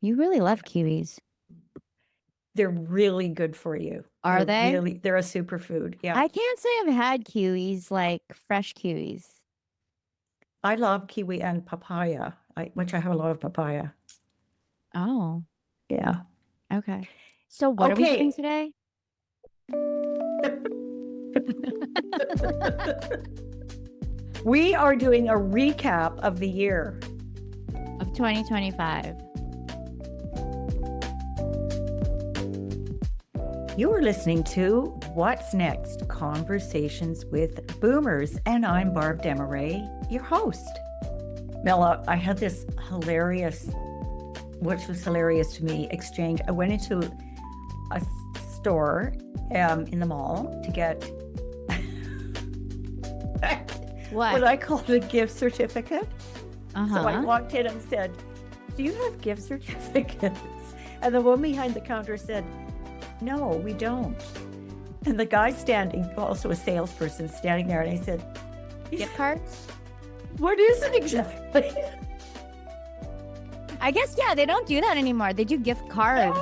You really love kiwis. They're really good for you. Are they? They're a superfood. Yeah. I can't say I've had kiwis, like fresh kiwis. I love kiwi and papaya, which I have a lot of papaya. Oh, Yeah. okay. So what are we doing Okay. today? We are doing a recap of the year. Of 2025. You are listening to What's Next? Conversations with Boomers, and I'm Barb Desmarais, your host. Mela, I had this hilarious, which was hilarious to me, exchange. I went into a store in the mall to get what I called a gift certificate. So I walked in and said, "Do you have gift certificates?" And the woman behind the counter said, "No, we don't." And the guy standing, also a salesperson, standing there, and I said, Gift cards? "What is it exactly?" I guess, yeah, they don't do that anymore. They do gift cards.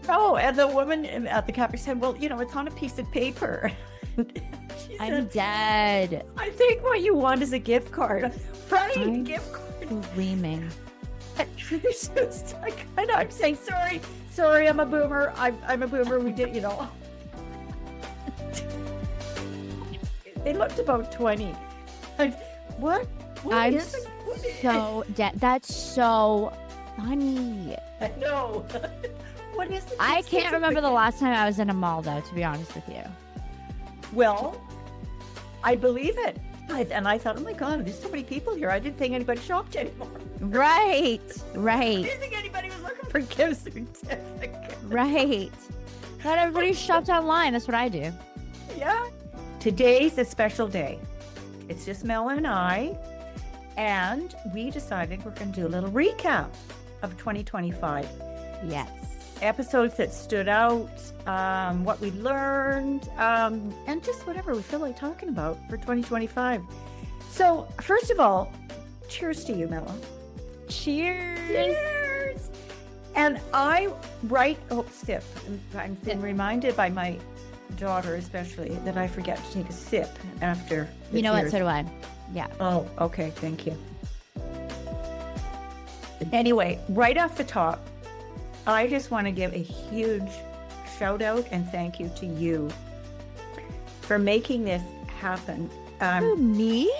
No. And the woman at the counter said, "Well, it's on a piece of paper." I'm dead. "I think what you want is a gift card." Right? Gift card. Screaming. I'm saying, sorry, I'm a boomer. I'm a boomer. We did, They looked about 20. What? I'm so dead. That's so funny. I know. What is it? I can't remember the last time I was in a mall, though, to be honest with you. Well, I believe it. And I thought, oh my God, there's so many people here. I didn't think anybody shopped anymore. Right. I didn't think anybody was looking for gift certificates. Right. Not everybody shopped online. That's what I do. Yeah. Today's a special day. It's just Mela and I. And we decided we're going to do a little recap of 2025. Yes. Episodes that stood out, what we learned, and just whatever we feel like talking about for 2025. So, first of all, cheers to you, Mela. Cheers. Cheers. And sip. I'm reminded by my daughter especially that I forget to take a sip after. You know what? So do I. Yeah. Oh, okay. Thank you. Anyway, right off the top, I just want to give a huge shout out and thank you to you for making this happen. Me?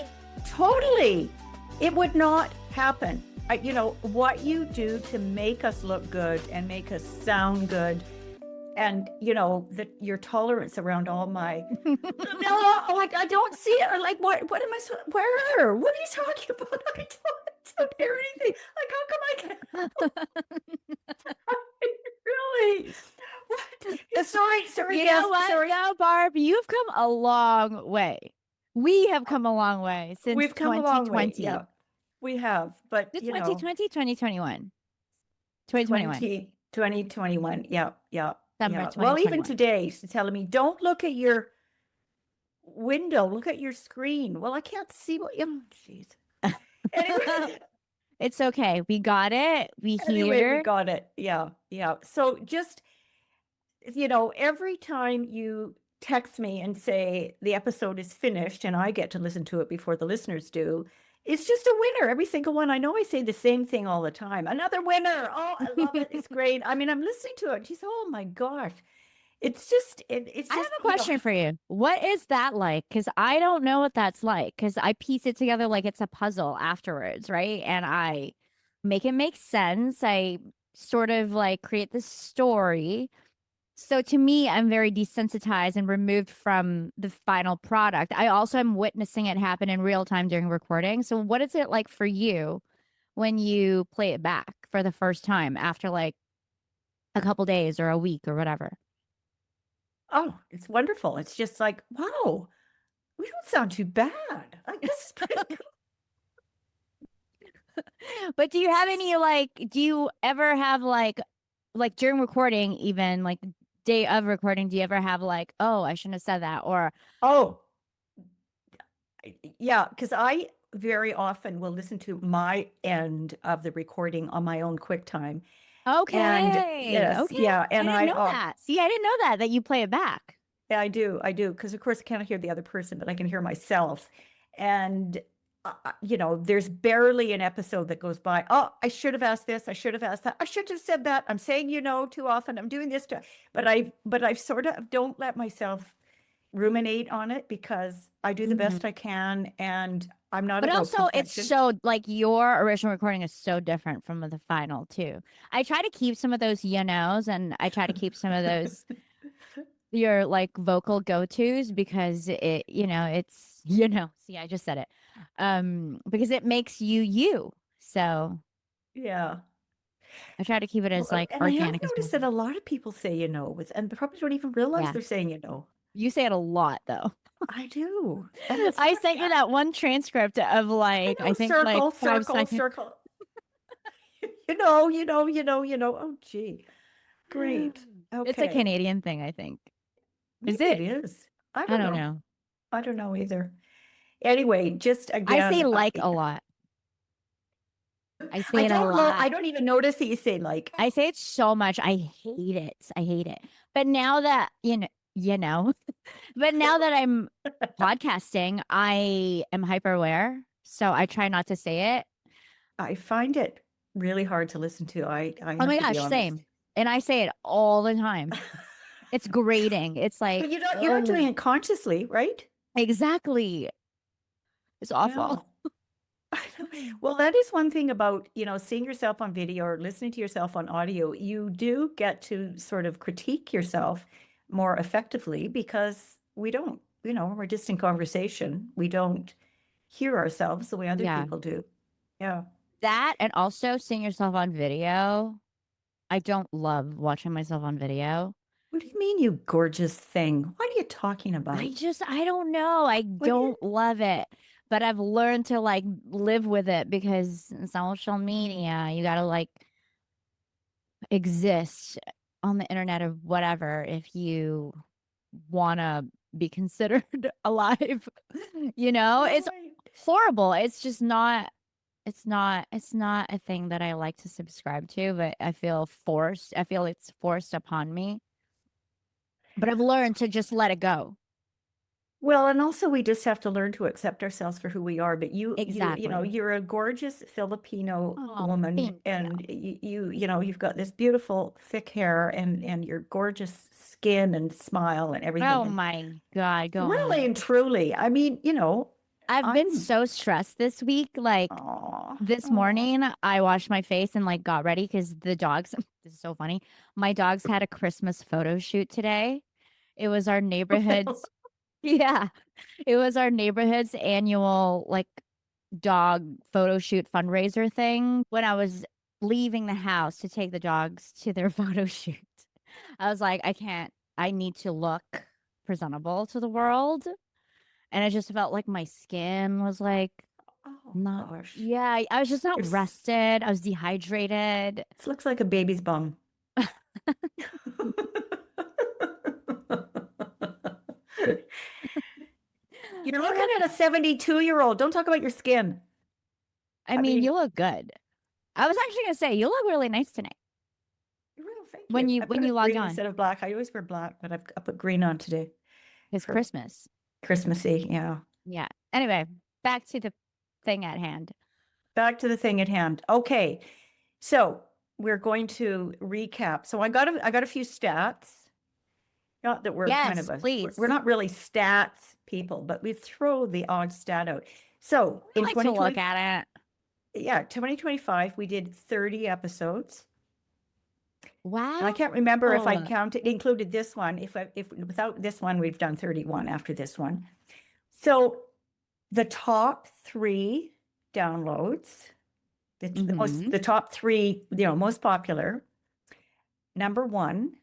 Totally. It would not happen. What you do to make us look good and make us sound good, and your tolerance around all my I don't see it, or like what am I where? What are you talking about? I don't hear anything. Like, how come I can't? Really? What? Sorry. You Yes, know what? sorry. No, Barb, you've come a long way. We have come a long way since We've come 2020. a long way. Yeah, we have. But It's 2020, 2021. 2021. 2021. Yeah. December Well, even 2021. today, she's telling me, don't look at your window, look at your screen. Well, I can't see what. Jeez. Anyway, It's okay. We got it. We got it. Yeah. So just, every time you text me and say the episode is finished and I get to listen to it before the listeners do, it's just a winner. Every single one. I know I say the same thing all the time. Another winner. Oh, I love it. It's great. I mean, I'm listening to it. She's, oh my gosh. It's just, it's just. I have a question for you. What is that like? Because I don't know what that's like. Because I piece it together like it's a puzzle afterwards, right? And I make it make sense. I sort of like create this story. So to me, I'm very desensitized and removed from the final product. I also am witnessing it happen in real time during recording. So what is it like for you when you play it back for the first time after like a couple days or a week or whatever? Oh, it's wonderful. It's just like, wow, we don't sound too bad. I guess. But do you have any do you ever have like during recording, even like the day of recording, do you ever have like, oh, I shouldn't have said that? Or Oh, yeah, because I very often will listen to my end of the recording on my own QuickTime. And Okay. yes, Okay. yeah, I and didn't know that. See, I didn't know that you play it back. yeah, I do, because of course I can't hear the other person, but I can hear myself. And there's barely an episode that goes by. Oh, I should have asked this. I should have asked that. I should have said that. I'm saying too often. I'm doing this but I sort of don't let myself ruminate on it because I do the Mhm. best I can, and I'm not But about also, it's perfection. so like your original recording is so different from the final too. I try to keep some of those knows, and I try to keep some of those your like vocal go-tos because it's see, I just said it. Because it makes you you. So Yeah. I try to keep it as Well, like and I have organic as noticed that possible. a lot of people say and probably don't even realize Yeah. they're saying You say it a lot though. I do. And it's I funny. sent you that one transcript of I like, I know, think like circle, 5 circle, seconds. circle. Oh, gee. Great. It's a Okay. Canadian thing, I think. Is Maybe it it? is. I I don't don't know. know. I don't know either. Anyway, just I say again, like a lot. I I say it a don't know. lot. I don't even notice that you say like. I say it so much. I hate it. I hate it. But now that, but now that I'm podcasting, I am hyper aware. So I try not to say it. I find it really hard to listen to. I Oh have my to be gosh, honest. same. And I say it all the time. It's grating. It's like, But you're not doing oh, it consciously, right? exactly. It's Yeah. awful. Well, that is one thing about, seeing yourself on video or listening to yourself on audio. You do get to sort of critique yourself more effectively because we don't, we're just in conversation. We don't hear ourselves the way other Yeah. people do. Yeah. That and also seeing yourself on video. I don't love watching myself on video. What do you mean, you gorgeous thing? What are you talking about? I don't know. I What do you, don't love it. But I've learned to like live with it because in social media, you got to like exist on the internet or whatever if you want to be considered alive. It's right. horrible. It's just not it's not a thing that I like to subscribe to, but I feel forced. I feel it's forced upon me. But I've learned to just let it go. Well, and also we just have to learn to accept ourselves for who we are. But Exactly. you're a gorgeous Filipino Oh, woman, thank you. and you've got this beautiful thick hair and your gorgeous skin and smile and everything. Oh And my God, go really on. and truly, I mean, I've been I'm, so stressed this week. Like oh, this oh, morning, I washed my face and like got ready because the dogs, this is so funny. My dogs had a Christmas photo shoot today. It was our neighborhood's, yeah, it was our neighborhood's annual like dog photo shoot fundraiser thing. When I was leaving the house to take the dogs to their photo shoot, I was like, I need to look presentable to the world. And I just felt like my skin was like oh not, gosh, yeah, I was just not Yours rested. I was dehydrated. this looks like a baby's bum. You're looking at a 72-year-old. Don't talk about your skin. I I mean, mean, you look good. I was actually gonna say you look really nice tonight well, thank when you. you I when put you it logged green on. instead of black. I always wear black, but I put green on today It's for Christmas. Christmassy. Yeah. Yeah. Anyway, back to the thing at hand. Back to the thing at hand. Okay. So we're going to recap. So I got a few stats. Not that we're kind Yes, of we're please. not really stats people, but we throw the odd stat out. So I in like to look 2020, at it. yeah, 2025, we did 30 episodes. And I Wow. can't remember if I included this one. If without this one, we've done 31 after this one. So the top three downloads, Mm-hmm. the top three, most popular. Number one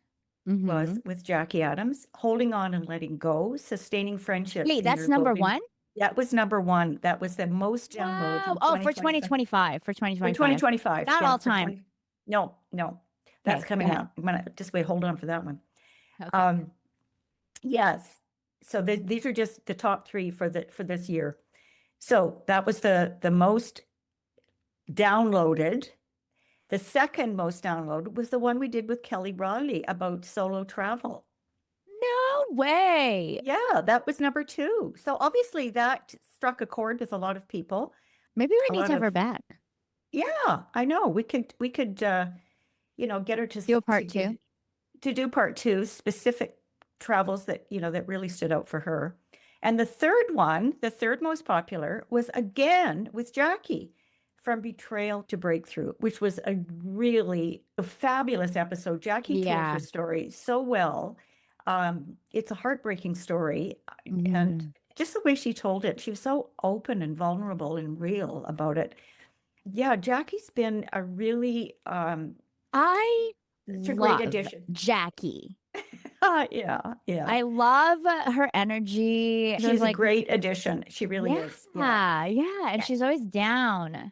Mm-hmm. was with Jackie Adams, Holding On and Letting Go, Sustaining Friendships Wait, in that's Your number Evolving. one? That was number one. That was the most downloads Wow. in Oh, for 2025. 2025. For For 2025. 2025. Not Yeah, all for time. 20. No, no. That's Okay, go coming ahead. out. I'm gonna just wait, hold on for that one. Okay. Um, yes. So these are just the top three for this year. So that was the most downloaded. The second most downloaded was the one we did with Kelley Riley about solo travel. No way. Yeah, that was number 2. So obviously that struck a chord with a lot of people. Maybe we A need to lot have her of, back. yeah, I know. We could get her Do a to part give two. to do part 2, specific travels that, that really stood out for her. And the third one, the third most popular, was again with Jackie, from betrayal to breakthrough, which was a fabulous episode. Jackie told her Yeah. story so well. It's a heartbreaking story, and Mhm. just the way she told it, she was so open and vulnerable and real about it. Yeah, Jackie's been a really I such a great love addition. Jackie. Yeah, yeah. I love her energy. She's She's a like, great addition. She really yeah, is. Yeah. yeah. And she's always down.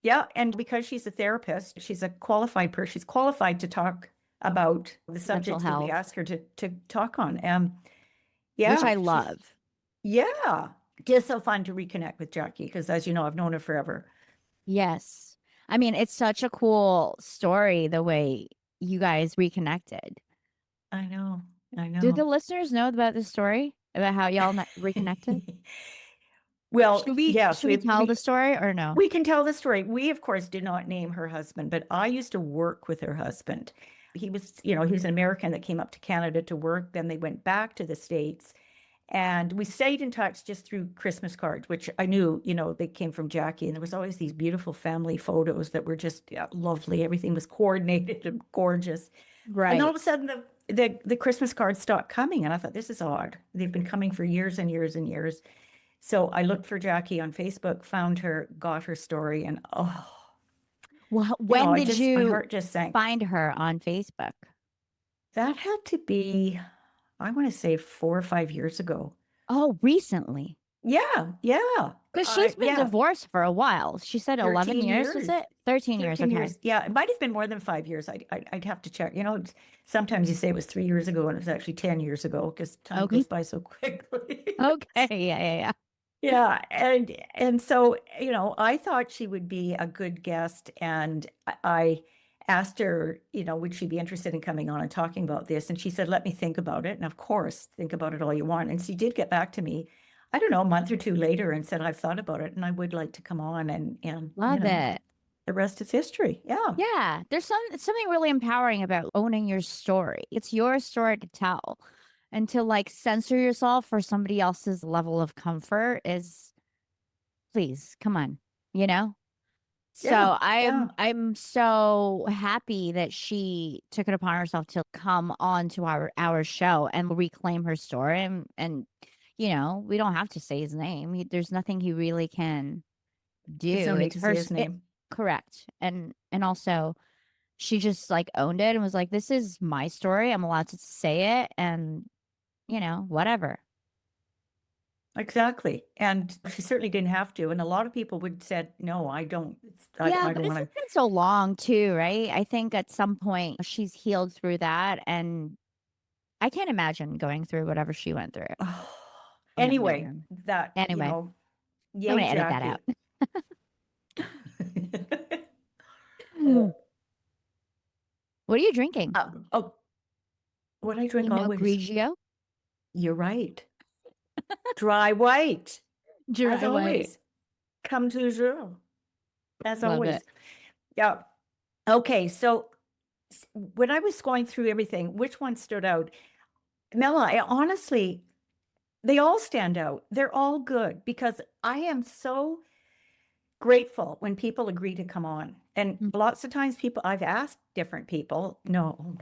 Yeah, and because she's a therapist, she's a qualified person. She's qualified to talk about the Mental subjects that we health, ask her to talk on. which Yeah, I she's love. yeah, just so fun to reconnect with Jackie because, as you know, I've known her forever. Yes. I mean, it's such a cool story the way you guys reconnected. I know, I Do the know. listeners know about this story about how y'all reconnected? Well, Should we yes, should we tell the story or no? we can tell the story. We, of course, did not name her husband, but I used to work with her husband. He was an American that came up to Canada to work. Then they went back to the States. And we stayed in touch just through Christmas cards, which I knew, they came from Jackie. And there was always these beautiful family photos that were just, yeah, lovely. Everything was coordinated and gorgeous. And all Right. of a sudden, the Christmas cards stopped coming. And I thought, this is odd. They've been coming for years and years and years. So I looked for Jackie on Facebook, found her, got her story, and oh, Well, when did my you heart just sank. find her on Facebook? That had to be, I want to say 4 or 5 years ago. Oh, recently. Yeah, yeah. Because she's been Yeah, divorced for a while. She said 11 13 years, was years. it? 13 years. 13 Okay. years. Yeah, it might have been more than 5 years. I'd have to check. Sometimes you say it was 3 years ago and it was actually 10 years ago because time Okay. goes by so quickly. Okay. Yeah. Yeah, and so, I thought she would be a good guest, and I asked her, would she be interested in coming on and talking about this? And she said, let me think about it. And of course, think about it all you want. And she did get back to me, I don't know, a month or 2 later and said, I've thought about it and I would like to come on, and Love it. the rest is history. Yeah. Yeah. There's something really empowering about owning your story. It's your story to tell. And to like censor yourself for somebody else's level of comfort is, please, come on, you know? Yeah. So Yeah. I'm so happy that she took it upon herself to come on to our show and reclaim her story, and we don't have to say his name. There's nothing he really can There's no do. need It's to her say his name. correct. And also she just like owned it and was like, this is my story. I'm allowed to say it, and whatever. Exactly. And she certainly didn't have to. And a lot of people would said, no, I don't, Yeah, I but don't it's want been so long too, right? I think at some point she's healed through that, and I can't imagine going through whatever she went through. to. Oh my Anyway, God. that, Anyway, I'm yay, gonna edit that out. Jackie. What are you drinking? Oh, what I drink Pinot always. Grigio? You're right. Dry white, as Dry white. always. Come toujours, as Love always. it. Yeah. Okay. So when I was going through everything, which one stood out? Mela, honestly, they all stand out. They're all good because I am so grateful when people agree to come on. And Mm. lots of times I've asked different people, no,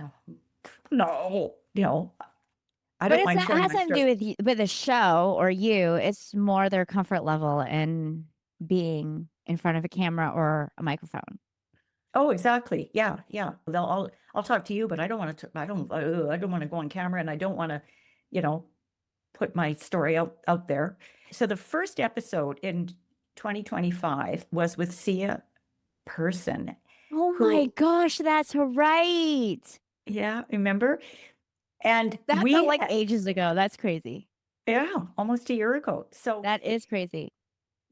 I But don't mind that sharing has my nothing to story. do with with the show or you. It's more their comfort level and being in front of a camera or a microphone. Oh, exactly. Yeah, yeah. I'll talk to you, but I don't want to, I don't want to go on camera and I don't want to, you know, put my story out there. So the first episode in 2025 was with Sia Person, Oh my who, gosh, that's right. yeah, remember? And That felt like ages ago. That's crazy. yeah, almost a year ago. So That is crazy.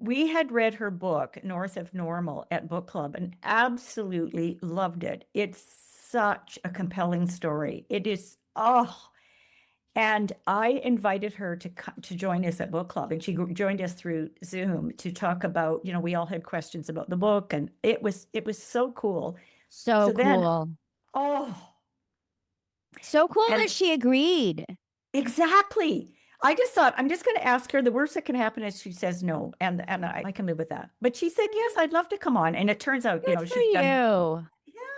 we had read her book, North of Normal, at book club and absolutely loved it. It's such a compelling story. It is, oh, and I invited her to join us at book club, and she joined us through Zoom to talk about, we all had questions about the book, and it was so cool. So So then, cool. oh, So cool and that she agreed. exactly. I just thought I'm just going to ask her. The worst that can happen is she says no, and I can live with that. But she said yes, I'd love to come on, and it turns out, Good for she's done. you.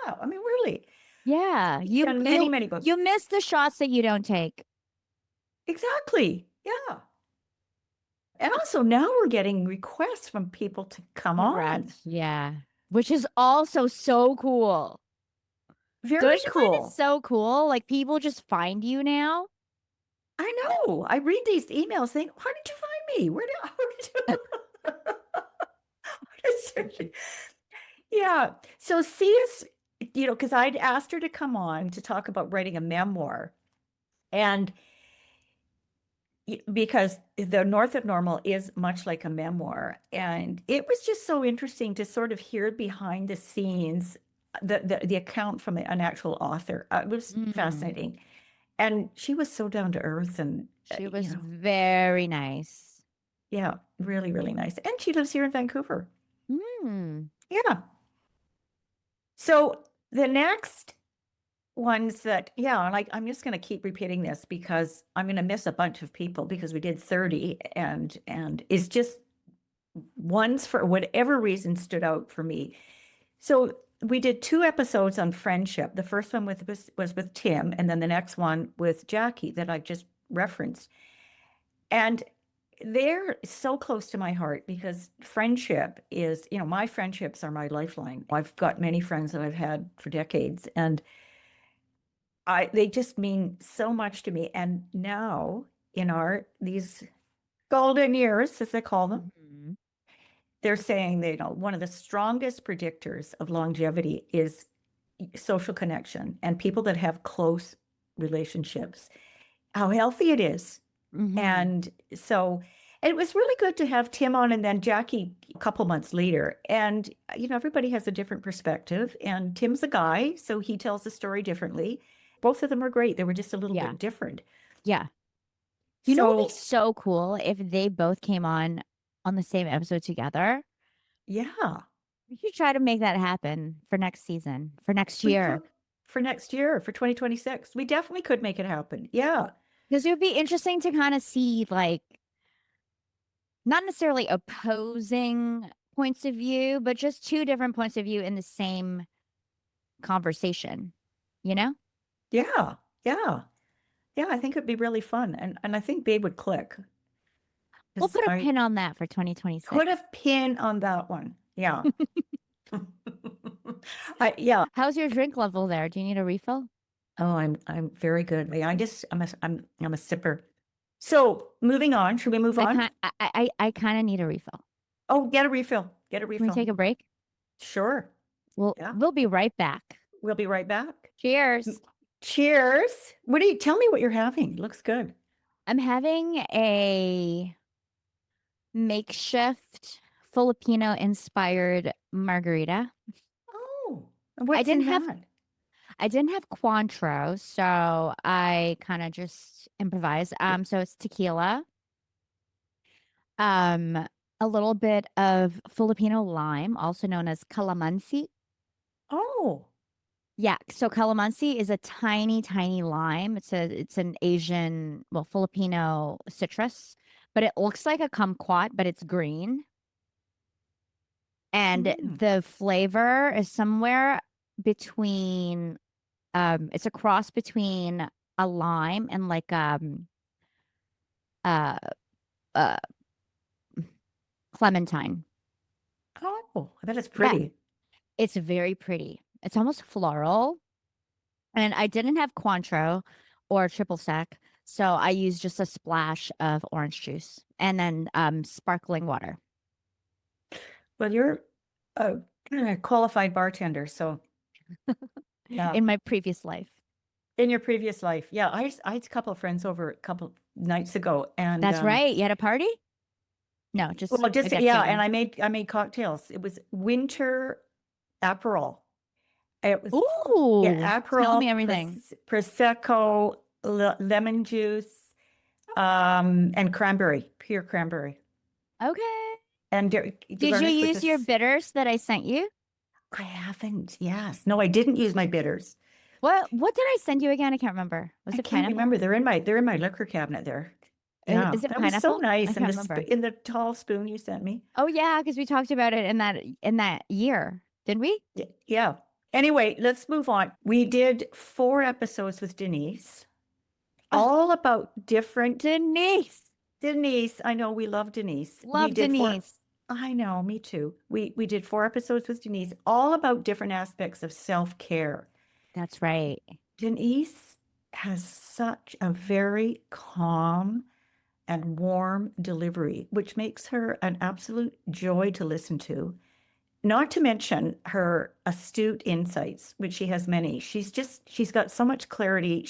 Yeah, I mean, really, Yeah. she's done many books. You miss the shots that you don't take. Exactly. Yeah. And also now we're getting requests from people to come on. Congrats. Yeah. Which is also so cool. Very Don't you find it cool. so cool? Like people just find you now? I know. I read these emails saying, how did you find me? How did you? Yeah. So see us, because I'd asked her to come on to talk about writing a memoir. And because the North of Normal is much like a memoir. And it was just so interesting to sort of hear behind the scenes, the account from an actual author. It was Mm. fascinating. And she was so down to earth and, She was very nice. yeah, really, really nice. And she lives here in Vancouver. Mm. Yeah. So the next ones that, yeah, like I'm just going to keep repeating this because I'm going to miss a bunch of people because we did 30 and it's just ones for whatever reason stood out for me. So we did 2 episodes on friendship. The first one was with Tim, and then the next one with Jackie that I just referenced. And they're so close to my heart because friendship is, my friendships are my lifeline. I've got many friends that I've had for decades, and they just mean so much to me. And now in these golden years, as they call them, Mhm. they're saying that, one of the strongest predictors of longevity is social connection and people that have close relationships, how healthy it is. Mhm. And so it was really good to have Tim on and then Jackie a couple months later. And, everybody has a different perspective. And Tim's a guy, so he tells the story differently. Both of them are great. They were just a little Yeah. bit different. Yeah. You know what would be So, so cool if they both came on the same episode together? yeah, We should try to make that happen for next season, for next we year. could for next year, for 2026. We definitely could make it happen. Yeah. Because it would be interesting to kind of see, like, not necessarily opposing points of view, but just two different points of view in the same conversation, you know? Yeah. Yeah. Yeah. I think it'd be really fun. And I think Babe would click We'll because put a I pin on that for put 2026. a pin on that one. Yeah. Yeah. How's your drink level there? Do you need a refill? Oh, I'm very good. I'm a sipper. So moving on. Should we move on? I kind of need a refill. Oh, get a refill. Get a Can we refill. take a break? Sure. Yeah. We'll be right back. We'll be right back. Cheers. Cheers. Tell me what you're having? It looks good. I'm having a makeshift Filipino inspired margarita. Oh, I what's in didn't have that? I didn't have Cointreau, so I kind of just improvised. So it's tequila, um, a little bit of Filipino lime, also known as calamansi. Oh, Yeah, so calamansi is a tiny, tiny lime. It's an Asian, well, Filipino citrus, but it looks like a kumquat, but it's green. And mm. the flavor is somewhere between it's a cross between a lime and like uh uh clementine. Oh, I bet it's Yeah, pretty. it's very pretty. It's almost floral. And I didn't have Cointreau or triple sec, so I used just a splash of orange juice and then sparkling water. Well, you're a qualified bartender, so yeah. In my previous life. In your previous life, yeah. I had a couple of friends over a couple nights ago, and That's right. You had a party? No, just Well, a just get yeah, and together. I made cocktails. It was winter Aperol. It was Ooh, yeah, tell me Aperol, everything. Prosecco, lemon juice, and cranberry, pure cranberry. Okay. And Did you garnished with use your this. bitters that I sent you? I haven't. Yes. No, I didn't use my bitters. What did I send you again? I can't remember. Was I it can't pineapple? remember. They're in my liquor cabinet there. Yeah, Is it that was so pineapple? I nice. And can't remember. in the tall spoon you sent me. Oh yeah, because we talked about it in that year, didn't we? Yeah. Anyway, let's move on. We did 4 episodes with Denise, Oh, all about different Denise. Denise. I know we love Denise. We Love did four. Denise. I know, me too. We did 4 episodes with Denise, all about different aspects of self-care. That's right. Denise has such a very calm and warm delivery, which makes her an absolute joy to listen to. Not to mention her astute insights, which she has many. She's got so much clarity.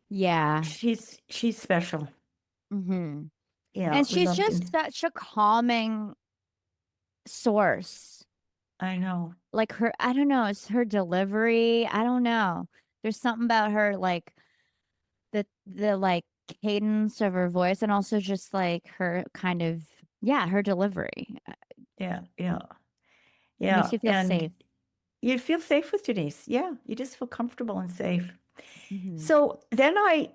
Yeah. She's special. hmm Yeah, And we she's loved just it. such a calming source. I know. Like her, I don't know, it's her delivery. I don't know. There's something about her, like the like cadence of her voice, and also just like her kind of, yeah, her delivery. Yeah, yeah, It makes yeah. you feel And safe. you feel safe with Denise. Yeah, you just feel comfortable and safe. hmm So then I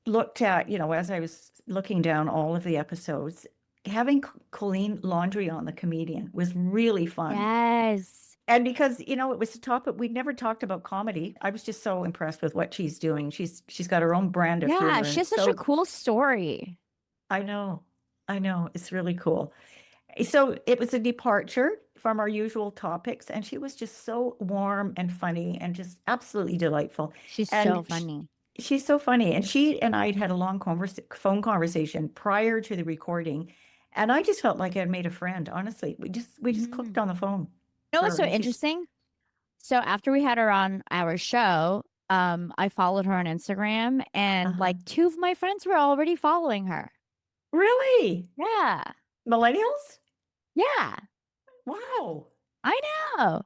looked at, as I was looking down all of the episodes, having Colleen Landry on, the comedian, was really fun. Yes. And because, it was a topic we'd never talked about comedy. I was just so impressed with what she's doing. She's got her own brand of Yeah, humor, she and has it's such a so cool story. I know. I know. It's really cool. So it was a departure from our usual topics, and she was just so warm and funny and just absolutely delightful. She's And so funny. she's so funny. And she and I had a long phone conversation prior to the recording, and I just felt like I had made a friend. Honestly, we just clicked Mhm. on the phone You know what's for, so and she's interesting? So after we had her on our show, I followed her on Instagram, and uh like two of my friends were already following her. really Yeah. millennials. Yeah. Wow. I know.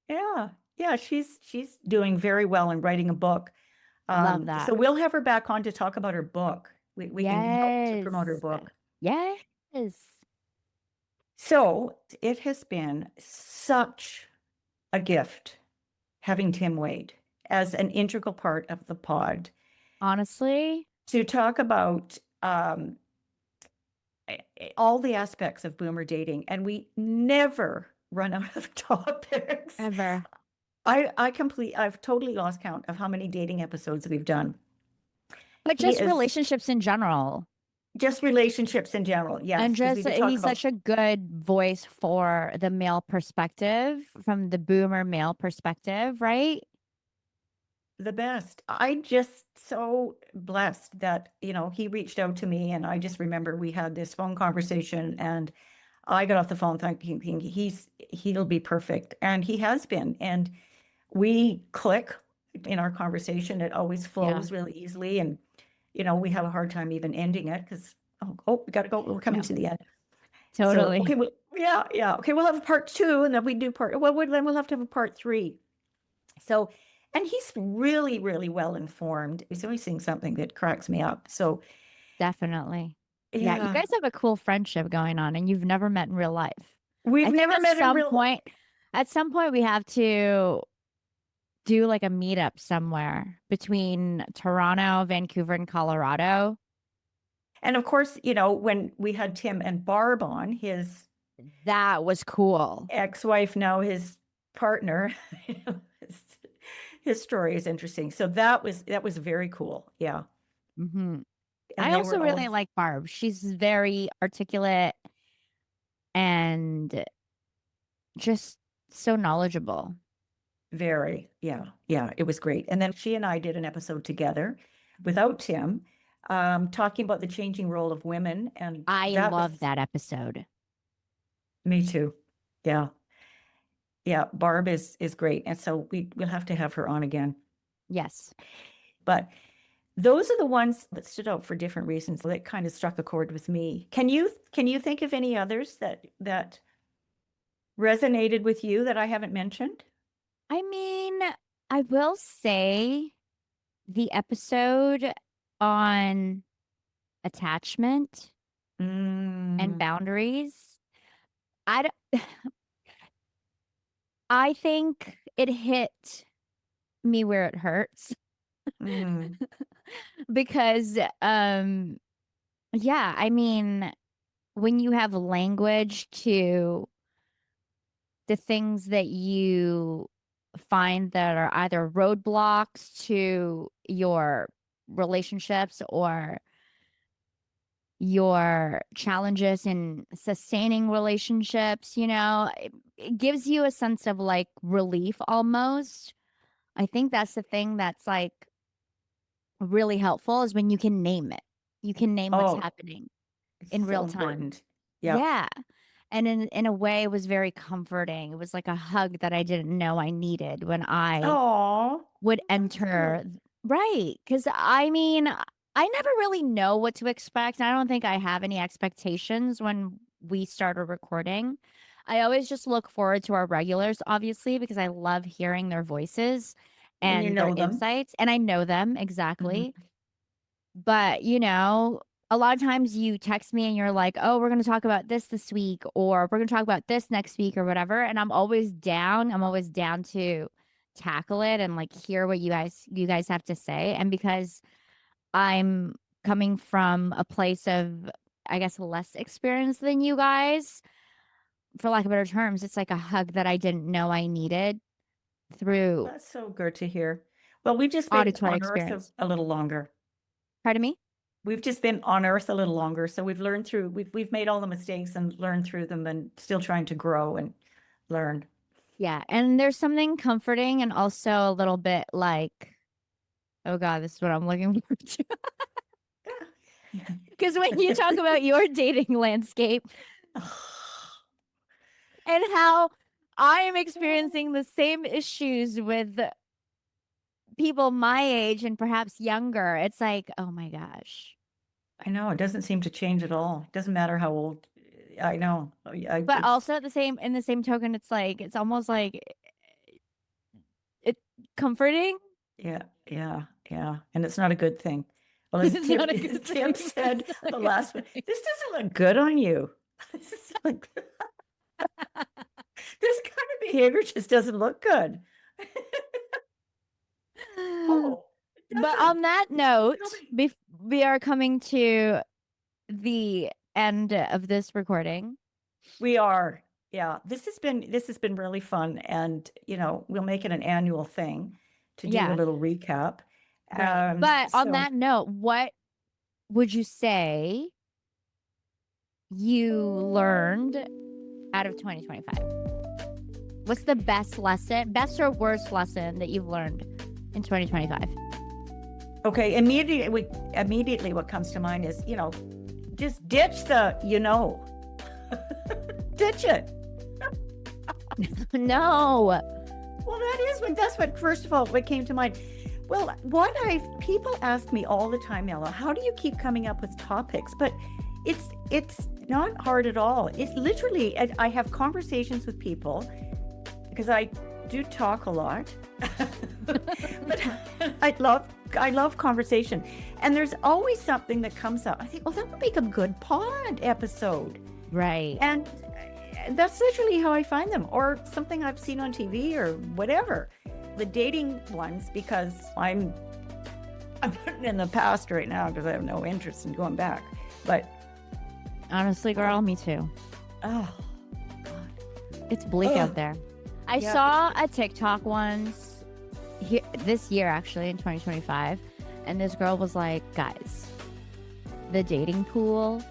Yeah. Yeah. She's doing very well in writing a book. Love So that. we'll have her back on to talk about her book. We can help to promote her Yes. book. Yes. So it has been such a gift having Tim Wade as an integral part of the pod Honestly, to talk about all the aspects of boomer dating, and we never run out of topics. ever. I've totally lost count of how many dating episodes we've done. But He just is relationships in general. just relationships in general, And yes, because we just could talk he's about such a good voice for the male perspective, from the boomer male perspective, right? the best. I just so blessed that, he reached out to me, and I just remember we had this phone conversation, and I got off the phone thinking he'll be perfect, and he has been. And we click in our conversation. It always Yeah. flows really easily, and we have a hard time even ending it because we got to go. We're coming Yeah. to the end. So Totally. okay, yeah, yeah. Okay, we'll have a part 2, and then we do then we'll have to have a part 3. So, and he's really, really well informed. He's always saying something that cracks me up. So, Definitely. Yeah, you yeah, guys have a cool friendship going on, and you've never met in real life. we've I think never met in real. at some point we have to do like a meetup somewhere between Toronto, Vancouver, and Colorado. And of course, when we had Tim and Barb on, his That was cool. ex-wife, now his partner, his story is interesting. So that was very cool. Yeah, hmm and I they also were all really like Barb. She's very articulate and just so knowledgeable. very, yeah, yeah. It was great. And then she and I did an episode together without Tim, talking about the changing role of women, and I that was love that episode. me too. Yeah. Yeah, Barb is great. And so we'll have to have her on again. Yes. But those are the ones that stood out for different reasons that kind of struck a chord with me. Can you think of any others that resonated with you that I haven't mentioned? I mean, I will say the episode on attachment and Mm, boundaries. I d- I think it hit me where it hurts mm, because yeah, I mean, when you have language to the things that you find that are either roadblocks to your relationships or your challenges in sustaining relationships, it gives you a sense of like relief almost. I think that's the thing that's like really helpful is when you can name it. You can name what's oh, happening it's in so real time. important. Yeah. Yeah. And in a way it was very comforting. It was like a hug that I didn't know I needed when I Oh, would that's enter. good. Right, because I mean, I never really know what to expect. I don't think I have any expectations when we start a recording. I always just look forward to our regulars, obviously, because I love hearing their voices And you and their know them. insights, and I know them Mhm. exactly. But, a lot of times you text me and you're like, "Oh, we're gonna talk about this week," or "We're gonna talk about this next week," or whatever, and I'm always down. I'm always down to tackle it and, like, hear what you guys have to say, and because I'm coming from a place of, I guess, less experience than you guys, for lack of better terms, it's like a hug that I didn't know I needed through That's so good to hear. Well, we've just been auditory on Earth experience. a little longer. Pardon me? We've just been on Earth a little longer, so we've learned through. We've made all the mistakes and learned through them, and still trying to grow and learn. Yeah, and there's something comforting and also a little bit like, oh God, this is what I'm looking forward to. Because when you talk about your dating landscape and how I am experiencing the same issues with people my age and perhaps younger, it's like, oh my gosh. I know it doesn't seem to change at all. It doesn't matter how old. I know. But It's also at the same token, it's like it's almost like it's comforting. yeah, yeah, yeah, and it's not a good thing. Well, It's not a As good Tim thing. said, It's not a the good last one. thing. This doesn't look good on you. This is like this kind of behavior just doesn't look good. Oh, it But doesn't. on that Tell note, me. we are coming to the end of this recording. We are. Yeah, this has been really fun, and we'll make it an annual thing to do a Yeah, little recap. right. But on So that note, what would you say you learned out of 2025? What's the best or worst lesson that you've learned in 2025? okay, immediately what comes to mind is, just ditch the, ditch it. No. Well, that's what, first of all, what came to mind. Well, people ask me all the time, Ella, how do you keep coming up with topics? But it's not hard at all. It's literally, I have conversations with people because I do talk a lot. But I love conversation. And there's always something that comes up. I think, that would make a good pod episode. Right. And that's literally how I find them, or something I've seen on TV or whatever. The dating ones, because I'm putting in the past right now because I have no interest in going back. But Honestly, girl, me too. oh, It's bleak Ugh. out there. I Yeah. saw a TikTok once this year, actually, in 2025. And this girl was like, guys, the dating pool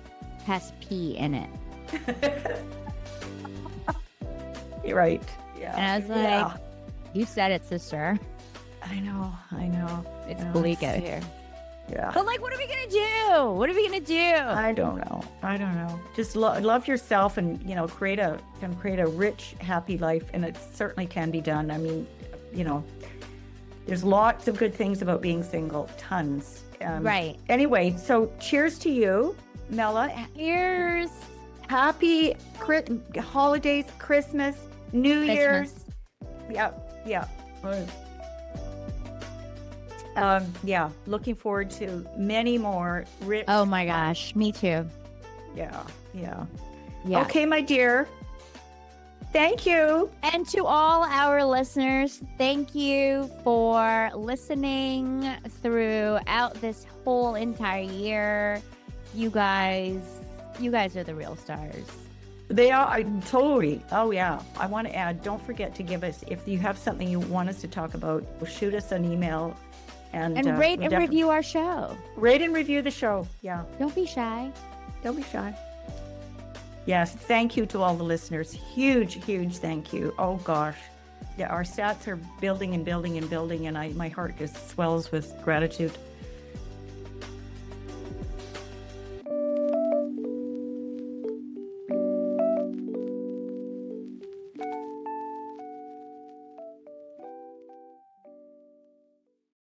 has pee in it. You're right. Yeah. And I was like, Yeah. you said it, sister. I know. It's Yeah, bleak out here. Yeah. But like, what are we going to do? What are we going to do? I don't know. Just love yourself, and create a rich, happy life, and it certainly can be done. I mean, There's lots of good things about being single, tons. Right. Anyway, so cheers to you, Mela. Cheers. Happy holidays, Christmas, New Year's. Yeah. Looking forward to many more rich. Oh my gosh, me too. Yeah. Yeah. Okay, my dear. Thank you. And to all our listeners, thank you for listening throughout this whole entire year. You guys are the real stars. They are totally. Oh yeah. I want to add, don't forget to give us, if you have something you want us to talk about, shoot us an email and rate and review our show. Rate and review the show. Yeah. Don't be shy. Don't be shy. Yes, thank you to all the listeners. Huge thank you. Oh gosh. Yeah, our stats are building and my heart just swells with gratitude.